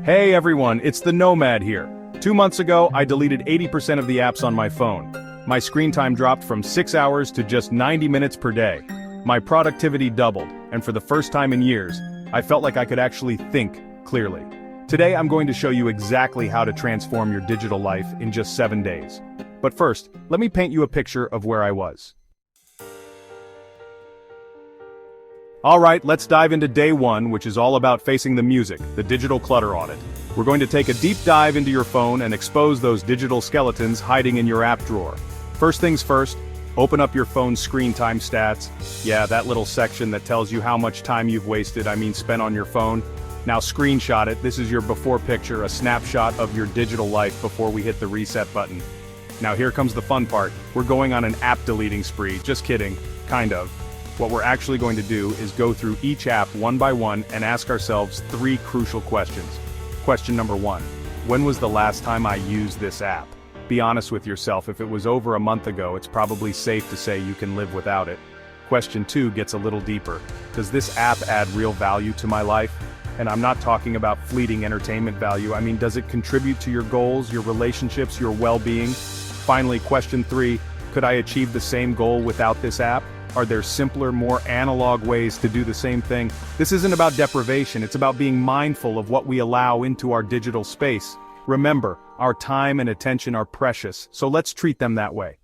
Hey everyone, it's the Nomad here. 2 months ago, I deleted 80% of the apps on my phone. My screen time dropped from 6 hours to just 90 minutes per day. My productivity doubled, and for the first time in years, I felt like I could actually think clearly. Today I'm going to show you exactly how to transform your digital life in just 7 days. But first, let me paint you a picture of where I was. Alright, let's dive into day 1, which is all about facing the music, the digital clutter audit. We're going to take a deep dive into your phone and expose those digital skeletons hiding in your app drawer. First things first, open up your phone's screen time stats. Yeah, that little section that tells you how much time you've spent on your phone. Now screenshot it. This is your before picture, a snapshot of your digital life before we hit the reset button. Now here comes the fun part. We're going on an app deleting spree. Just kidding, kind of. What we're actually going to do is go through each app one by one and ask ourselves 3 crucial questions. Question number 1. When was the last time I used this app? Be honest with yourself. If it was over a month ago, it's probably safe to say you can live without it. Question 2 gets a little deeper. Does this app add real value to my life? And I'm not talking about fleeting entertainment value. I mean, does it contribute to your goals, your relationships, your well-being? Finally, question 3, could I achieve the same goal without this app? Are there simpler, more analog ways to do the same thing? This isn't about deprivation, it's about being mindful of what we allow into our digital space. Remember, our time and attention are precious, so let's treat them that way.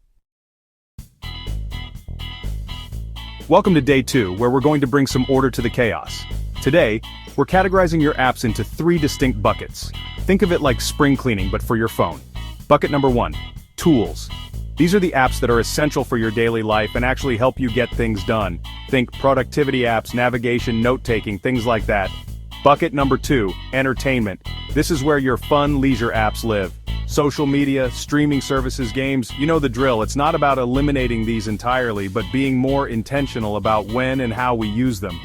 Welcome to day 2, where we're going to bring some order to the chaos. Today, we're categorizing your apps into 3 distinct buckets. Think of it like spring cleaning, but for your phone. Bucket number 1, tools. These are the apps that are essential for your daily life and actually help you get things done. Think productivity apps, navigation, note-taking, things like that. Bucket number 2, entertainment. This is where your fun leisure apps live. Social media, streaming services, games, you know the drill. It's not about eliminating these entirely, but being more intentional about when and how we use them.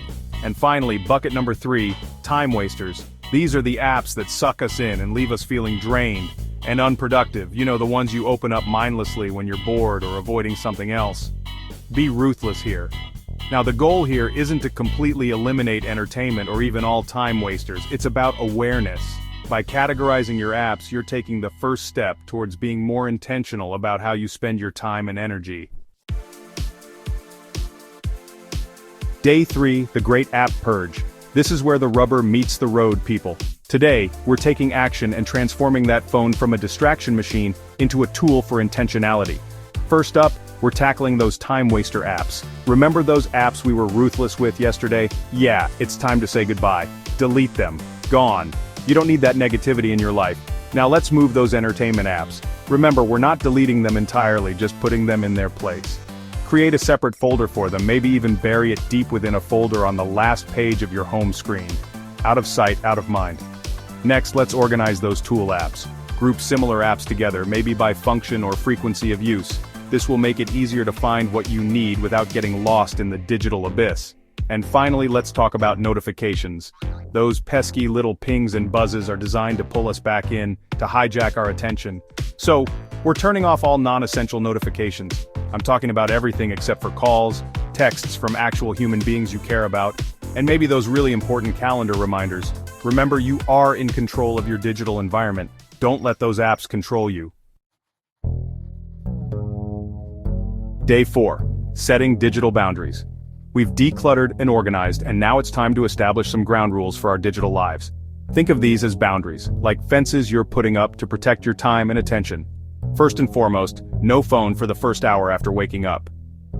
And finally, bucket number 3, time wasters. These are the apps that suck us in and leave us feeling drained and unproductive, you know, the ones you open up mindlessly when you're bored or avoiding something else. Be ruthless here. Now the goal here isn't to completely eliminate entertainment or even all time wasters, it's about awareness. By categorizing your apps, you're taking the first step towards being more intentional about how you spend your time and energy. Day 3, the Great App Purge. This is where the rubber meets the road, people. Today, we're taking action and transforming that phone from a distraction machine into a tool for intentionality. First up, we're tackling those time waster apps. Remember those apps we were ruthless with yesterday? Yeah, it's time to say goodbye. Delete them. Gone. You don't need that negativity in your life. Now let's move those entertainment apps. Remember, we're not deleting them entirely, just putting them in their place. Create a separate folder for them, maybe even bury it deep within a folder on the last page of your home screen. Out of sight, out of mind. Next, let's organize those tool apps. Group similar apps together, maybe by function or frequency of use. This will make it easier to find what you need without getting lost in the digital abyss. And finally, let's talk about notifications. Those pesky little pings and buzzes are designed to pull us back in, to hijack our attention. So, we're turning off all non-essential notifications. I'm talking about everything except for calls, texts from actual human beings you care about, and maybe those really important calendar reminders. Remember, you are in control of your digital environment. Don't let those apps control you. Day 4, setting digital boundaries. We've decluttered and organized, and now it's time to establish some ground rules for our digital lives. Think of these as boundaries, like fences you're putting up to protect your time and attention. First and foremost, no phone for the first hour after waking up.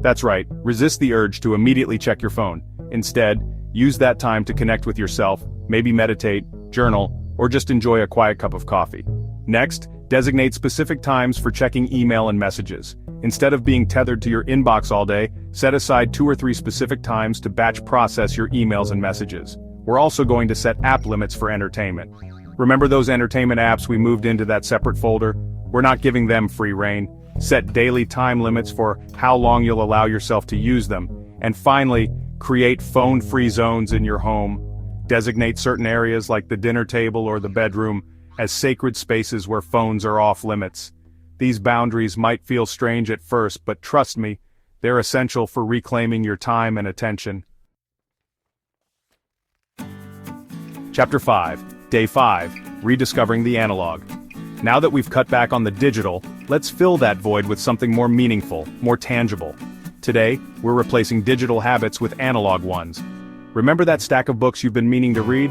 That's right, resist the urge to immediately check your phone. Instead, use that time to connect with yourself, maybe meditate, journal, or just enjoy a quiet cup of coffee. Next, designate specific times for checking email and messages. Instead of being tethered to your inbox all day, set aside 2 or 3 specific times to batch process your emails and messages. We're also going to set app limits for entertainment. Remember those entertainment apps we moved into that separate folder? We're not giving them free rein. Set daily time limits for how long you'll allow yourself to use them. And finally, create phone-free zones in your home. Designate certain areas like the dinner table or the bedroom as sacred spaces where phones are off limits. These boundaries might feel strange at first, but trust me, they're essential for reclaiming your time and attention. Chapter 5, Day 5, rediscovering the analog. Now that we've cut back on the digital, let's fill that void with something more meaningful, more tangible. Today, we're replacing digital habits with analog ones. Remember that stack of books you've been meaning to read?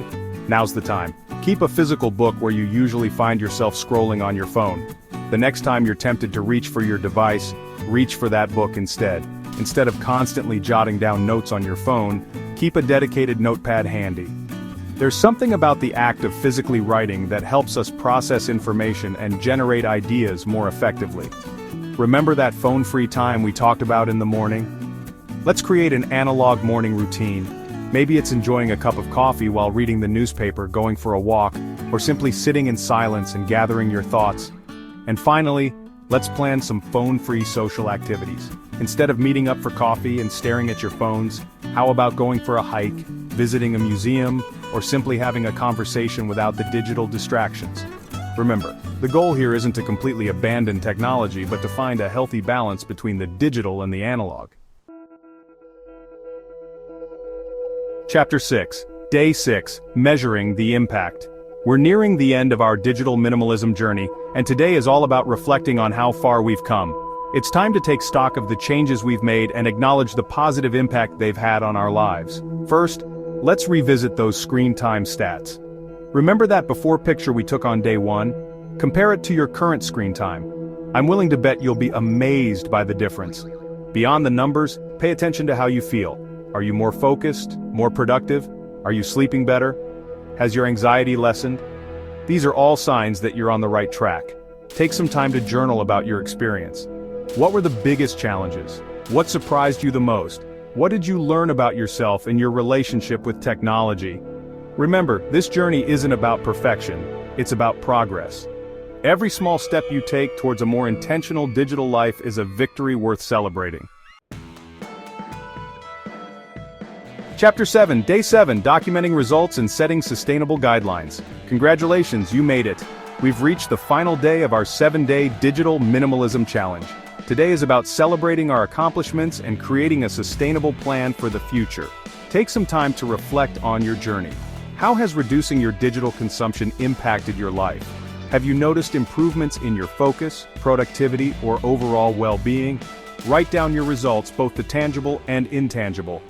Now's the time. Keep a physical book where you usually find yourself scrolling on your phone. The next time you're tempted to reach for your device, reach for that book instead. Instead of constantly jotting down notes on your phone, keep a dedicated notepad handy. There's something about the act of physically writing that helps us process information and generate ideas more effectively. Remember that phone-free time we talked about in the morning? Let's create an analog morning routine. Maybe it's enjoying a cup of coffee while reading the newspaper, going for a walk, or simply sitting in silence and gathering your thoughts. And finally, let's plan some phone-free social activities. Instead of meeting up for coffee and staring at your phones, how about going for a hike, visiting a museum, or simply having a conversation without the digital distractions? Remember, the goal here isn't to completely abandon technology but to find a healthy balance between the digital and the analog. Chapter 6. Day 6. Measuring the Impact. We're nearing the end of our digital minimalism journey, and today is all about reflecting on how far we've come. It's time to take stock of the changes we've made and acknowledge the positive impact they've had on our lives. First, let's revisit those screen time stats. Remember that before picture we took on day 1? Compare it to your current screen time. I'm willing to bet you'll be amazed by the difference. Beyond the numbers, pay attention to how you feel. Are you more focused, more productive? Are you sleeping better? Has your anxiety lessened? These are all signs that you're on the right track. Take some time to journal about your experience. What were the biggest challenges? What surprised you the most? What did you learn about yourself and your relationship with technology? Remember, this journey isn't about perfection, it's about progress. Every small step you take towards a more intentional digital life is a victory worth celebrating. Chapter 7, Day 7, Documenting Results and Setting Sustainable Guidelines. Congratulations, you made it. We've reached the final day of our 7-day Digital Minimalism Challenge. Today is about celebrating our accomplishments and creating a sustainable plan for the future. Take some time to reflect on your journey. How has reducing your digital consumption impacted your life? Have you noticed improvements in your focus, productivity, or overall well-being? Write down your results, both the tangible and intangible.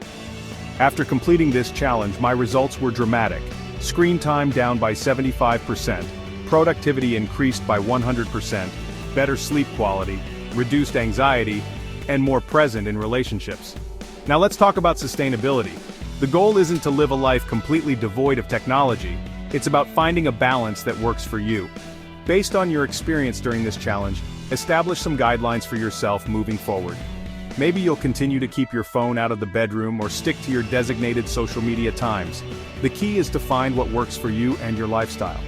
After completing this challenge, my results were dramatic. Screen time down by 75%, productivity increased by 100%, better sleep quality, reduced anxiety, and more present in relationships. Now let's talk about sustainability. The goal isn't to live a life completely devoid of technology, it's about finding a balance that works for you. Based on your experience during this challenge, establish some guidelines for yourself moving forward. Maybe you'll continue to keep your phone out of the bedroom or stick to your designated social media times. The key is to find what works for you and your lifestyle.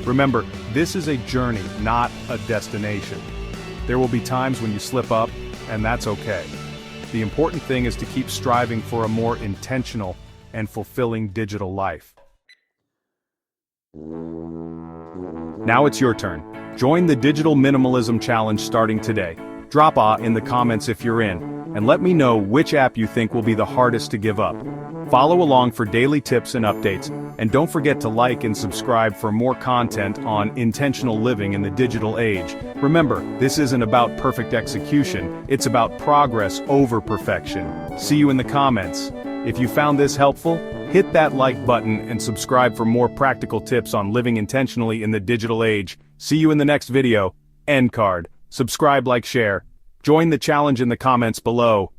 Remember, this is a journey, not a destination. There will be times when you slip up, and that's okay. The important thing is to keep striving for a more intentional and fulfilling digital life. Now it's your turn. Join the Digital Minimalism Challenge starting today. Drop "Ah" in the comments if you're in, and let me know which app you think will be the hardest to give up. Follow along for daily tips and updates, and don't forget to like and subscribe for more content on intentional living in the digital age. Remember, this isn't about perfect execution, it's about progress over perfection. See you in the comments. If you found this helpful, hit that like button and subscribe for more practical tips on living intentionally in the digital age. See you in the next video. End card. Subscribe, like, share. Join the challenge in the comments below.